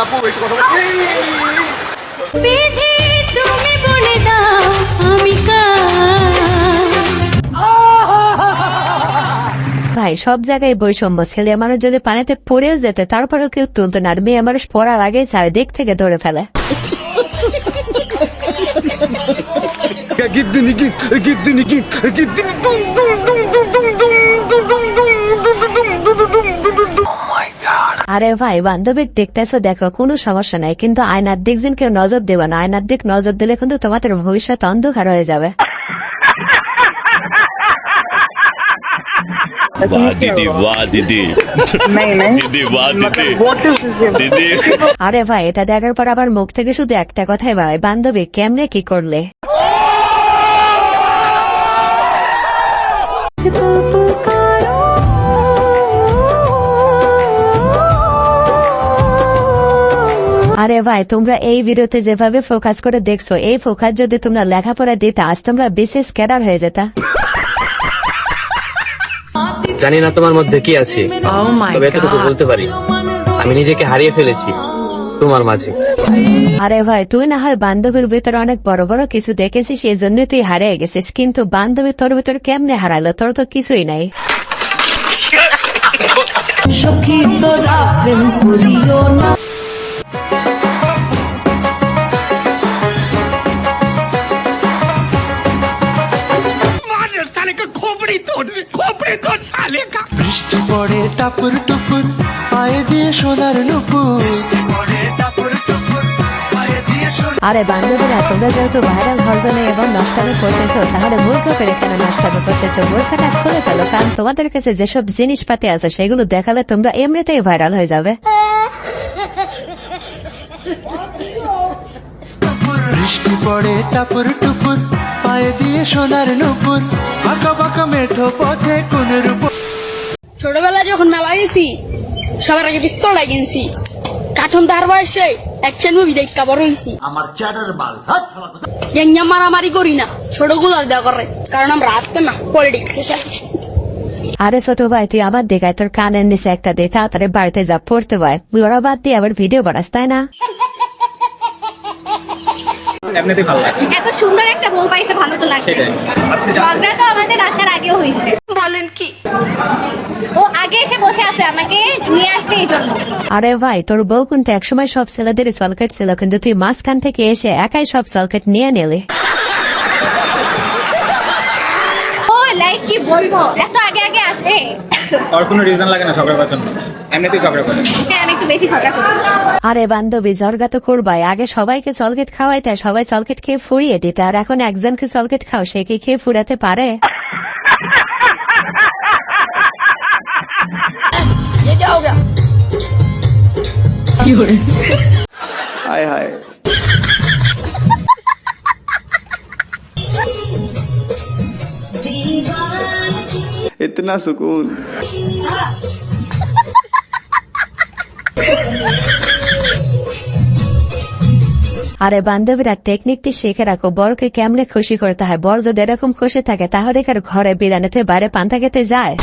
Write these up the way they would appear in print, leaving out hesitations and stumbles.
আপু একটু কথা বলি। বিধি তুমি বলে দাও আমি ভাই সব জায়গায় বৈষম্য। ছেলে মানুষ যদি পানিতে পড়েও যেতে তারপরেও কেউ তুলতো না, আর মেয়ে মানুষ পড়ার আগে চারিদিক থেকে ধরে ফেলে। আরে ভাই বান্ধবী দেখতেছো, দেখো কোনো সমস্যা নাই, কিন্তু আয়নার দিক দিন কেউ নজর দেবে না। আয়নার দিক নজর দিলে কিন্তু তোমাদের ভবিষ্যৎ অন্ধকার হয়ে যাবে। আরে ভাই এটা দেখার পর আবার মুখ থেকে শুধু একটা কথাই বাড়ায়, বান্ধবী কেমনে কি করলে। আরে ভাই তোমরা এই ভিডিওতে যেভাবে ফোকাস করে দেখছো, এই ফোকাস যদি তোমরা লেখাপড়া দিতে আজ তোমরা বিশেষ ক্যাডার হয়ে যেতা। জানি না তোমার মধ্যে কি আছে, তবে এতটুকু বলতে পারি আমি নিজেকে হারিয়ে ফেলেছি তোমার মাঝে। আরে ভাই তুই না হয় বান্ধবীর ভিতরে অনেক বড় বড় কিছু দেখেছিস, এই জন্য তুই হারিয়ে গেছিস, কিন্তু বান্ধবী তোর ভিতরে কেমনে হারালো? তোর তো কিছুই নাই। বৃষ্টি পড়ে টাপুর টুপুর পায়ে দিয়ে সোনার নুপুর। আরে বান্ধবীরা তোমরা যেহেতু ভাইরাল ভার্জনে এবং নষ্টামি করতেছো, তাহলে মূর্খ করে কেন নষ্টামি করতেছো? মূর্খটা খুলে ফেলো, কারণ তোমাদের কাছে যেসব জিনিসপাতি আছে সেগুলো দেখালে তোমরা এমনিতেই ভাইরাল হয়ে যাবে। বৃষ্টি পড়ে টাপুর টুপুর পায়ে দিয়ে সোনার নুপুর। বাঁকা বাঁকা মেঠো পথে কোন রূপ। ছোটবেলায় যখন মেলা গেছি সবার আগে পিস্তল লাগিয়েছি, কার্টুন তার বয়সে অ্যাকশন মুভি দেখতে বড় হয়েছি। আমার চ্যাটার বাল গ্যাঞ্জাম মারামারি করি না, ছোটগুলোর দেওয়া করে, কারণ আমরা হাতে না পলিটিক্স। আরে ছোট ভাই তুই আমার দেখায় তোর কানের নিচে একটা দে, তাড়াতাড়ি বাড়িতে যা পড়তে ভাই। ওরা বাদ দিয়ে আবার ভিডিও বানাস তাই না? এমনিতেই ভালো লাগে। এত সুন্দর একটা বউ পাইছে, ভালো তো লাগে। সেটাই ঝগড়া তো আমাদের আসার আগেও হয়েছে। বলেন কি? ও আগে এসে বসে আছে আমাকে নিয়ে আসবে এই জন্য। আরে ভাই তোর বউ কিন্তু একসময় সব ছেলেদের সলকেট ছিল, কিন্তু তুই মাঝখান থেকে এসে একাই সব সলকেট নিয়ে নিলে। ও লাইক কি বলবো, এত আগে আগে আসে। আর কোনো রিজন লাগে না ঝগড়া করার জন্য, এমনিতেই ঝগড়া করে। হ্যাঁ আমি একটু বেশি ঝগড়া করি। আরে বান্ধবী ঝগড়া তো করবাই, আগে সবাইকে চলকেট খাওয়াইতে সবাই চলকেট খেয়ে ফুরিয়ে দিতে, আর এখন একজনকে চলকেট খাও সে কি খেয়ে ফুরাতে পারে? हाय हाय इतना सुकून। আরে বান্ধবীরা টেকনিকটি শিখে রাখো, বরকে কেমনে খুশি করতে হয়। বর যদি এরকম খুশি থাকে তাহলে কার ঘরে বিরানিতে বাইরে পান্তা খেতে যায়।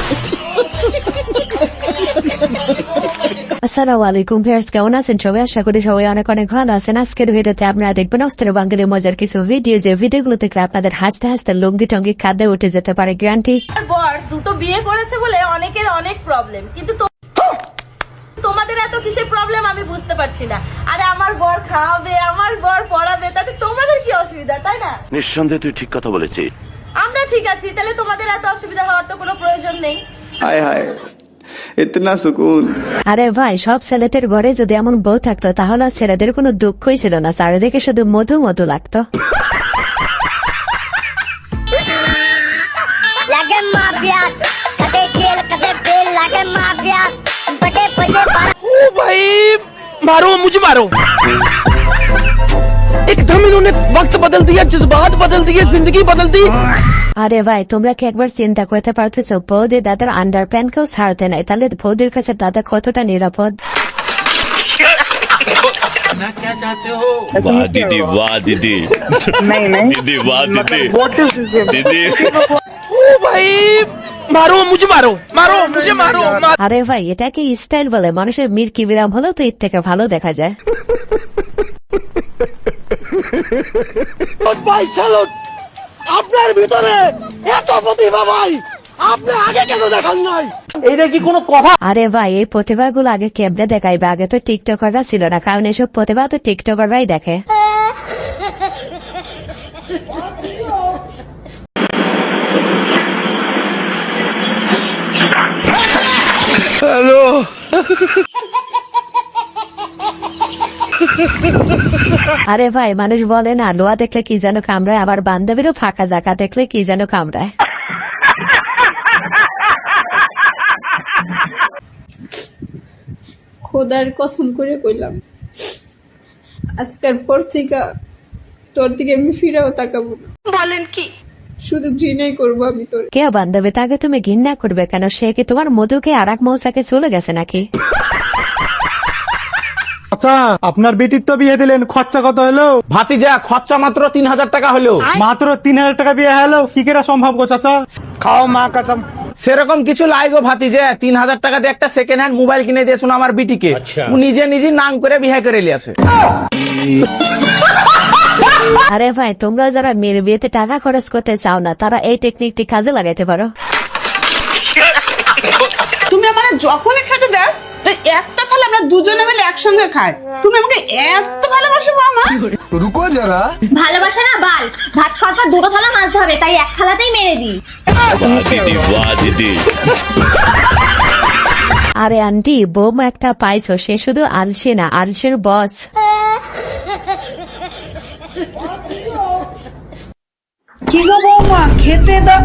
আসসালামু আলাইকুম ভিউয়ার্স, কেমন আছেন সবাই? আশা করি সবাই অনেক অনেক ভালো আছেন। আজকের ভিডিওতে আপনারা দেখবেন অস্ত্রের বাঙালি মজার কিছু ভিডিও, যে ভিডিওগুলো দেখলে আপনাদের হাসতে হাসতে লুঙ্গি টঙ্গি খাদ্যে উঠে যেতে পারে গ্যারান্টি। বর দুটো বিয়ে করেছে বলে অনেকের অনেক প্রবলেম, কিন্তু তোমাদের এত কিসের প্রবলেম আমি বুঝতে পারছি না। আরে আমার বর খাওয়াবে, আমার বর পড়াবে, তাতে তোমাদের কি অসুবিধা, তাই না? নিঃসন্দেহে তুই ঠিক কথা বলেছিস। আমরা ঠিক আছি, তাহলে তোমাদের এত অসুবিধা হওয়ার তো কোনো প্রয়োজন নেই। हाय हाय इतना सुकून। আরে ভাই সব ছেলেদের ঘরে যদি এমন বউ থাকতো তাহলে ছেলেদের কোনো দুঃখই ছিল না, চারিদিকে শুধু মধু মধু লাগতো। লাগে মাফিয়াস কতে জেল কতে বেল, লাগে মাফিয়াস বটে পয়সে ओ भाई मारो मुझे मारो। एकदम इन्होंने वक्त बदल दिया, जज्बात बदल दिए, जिंदगी बदल दी। আরে ভাই তোমরা কি একবার চিন্তা করতে পারতেছো, বৌদির দাদার আন্ডার প্যান্ট কেউ ছাড়তে নাই, তাহলে বৌদির কাছে দাদা কতটা নিরাপদ? क्या चाहते हो? वाह दीदी, वाह दीदी, नहीं दीदी, वाह दीदी, दीदी। ओ भाई मारो मुझे मारो मारो मुझे मारो আরে ভাই এটা কি স্টাইল বলে? মানুষের মির্কি বিরাম হলেও তো এর থেকে ভালো দেখা যায়। भाई सैलूट আপনার ভিতরে এত প্রতিভা ভাই আপনি আগে কেন দেখান নাই এইটা কি কোনো কথা আরে ভাই এই প্রতিভাগুলো আগে কেমনে দেখাইবে? আগে তো টিকটকাররা ছিল না, কারণ এসব প্রতিভা তো টিকটকাররাই দেখে। আরে ভাই মানুষ বলে না লোয়া দেখলে কি যেন কামড়ায়, আবার বান্ধবীরও ফাঁকা জায়গা দেখলে কি যেন কামড়ায়। খোদার কসম করে কইলাম আজকের পর থেকে তোর দিকে আমি ফিরেও তাকাবো না। বলেন কি? শুধু ঘৃণাই করবো আমি তোর। কে বান্ধবী? তাকে তুমি ঘৃণা করবে কেন? সে কি তোমার মধুকে আর এক মৌসাকে চলে গেছে নাকি? আচ্ছা আপনার বেটির তো বিয়ে দিলেন, খরচা কত হলো? ভাতিজা খরচা মাত্র 3000 টাকা হলো। মাত্র 3000 টাকা বিয়ে হলো? কি করে সম্ভব গো চাচা? খাও মা কাঁচাম। সেরকম কিছু লাই গো ভাতিজা, 3000 টাকা দিয়ে একটা সেকেন্ড হ্যান্ড মোবাইল কিনে দিয়েছো আমার বিটিকে। ও নিজে নিজে নাম করে বিয়ে করে লিয়াছে। আরে ভাই তোমরা যারা মেয়ের বিয়েতে টাকা খরচ করতে চাও না, তারা এই টেকনিকটি কাজে লাগাইতে পারো। তুমি আমার যখনই খেতে দাও তো একটা থালা আমরা দুজনে মিলে একসঙ্গে খাই। তুমি আমাকে এত ভালোবাসো মামা। রুকো যারা, ভালোবাসা না বাল, ভাত খাওয়ার পর দুটো থালা মাজতে হবে, তাই এক থালাতেই মেরে দিই। दीदी वाह दीदी আরে আন্টি বৌমা একটা পাইছো, সে শুধু আলসে না, আলসের বস। কি গো বৌমা খেতে দাও।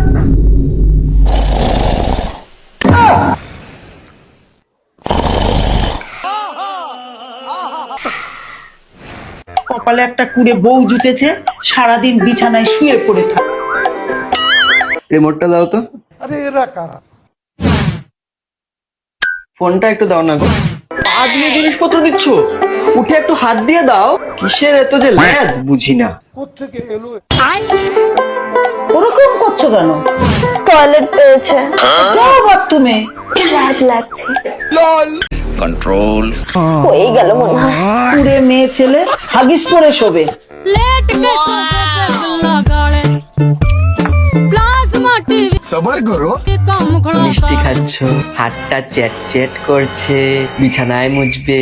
কপালে একটা কুড়ে বউ জুটেছে, সারাদিন বিছানায় শুয়ে পড়ে থাকে। রিমোটটা দাও তো। আরে এরা কারা? ফোনটা একটু দাও না গো। পা দিয়ে জিনিসপত্র দিচ্ছ, উঠে একটু হাত দিয়ে দাও। কিসের এত যে ল্যাদ বুঝি না। কোত্থেকে এলো? ওরকম করছো কেন? টয়লেট পেয়েছে, যাও বাথরুমে। লাজ লাগছে, कंट्रोल হয়ে গেল মনে হয়। কুড়ে মেয়ে ছেলে হাগিস পরে শোবে। সবার করো। মিষ্টি খাচ্ছ, হাতটা চ্যাট চ্যাট করছে, বিছানায় মুছবে,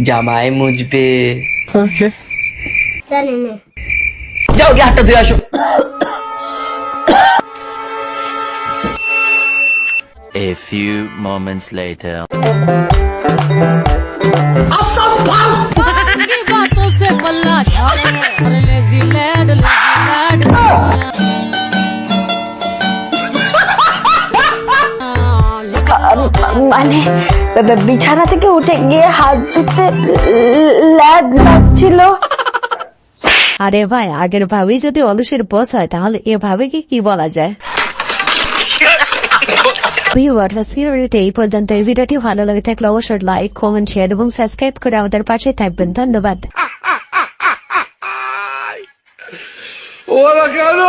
জামায় মুছবে। যাও গিয়ে হাতটা ধুয়ে আসো। A few moments later মানে বিছানা থেকে উঠে গিয়ে হাত ধুতে ল্যাদ লাগছিল। আরে ভাই আগের ভাবে যদি অলসের বস হয় তাহলে এভাবে কি বলা যায়? এই পর্যন্ত এই ভিডিওটি ভালো লাগে থাকলে অবশ্যই লাইক, কমেন্ট, শেয়ার এবং সাবস্ক্রাইব করে আমাদের পাশে থাকবেন। ধন্যবাদ। ওরা কেন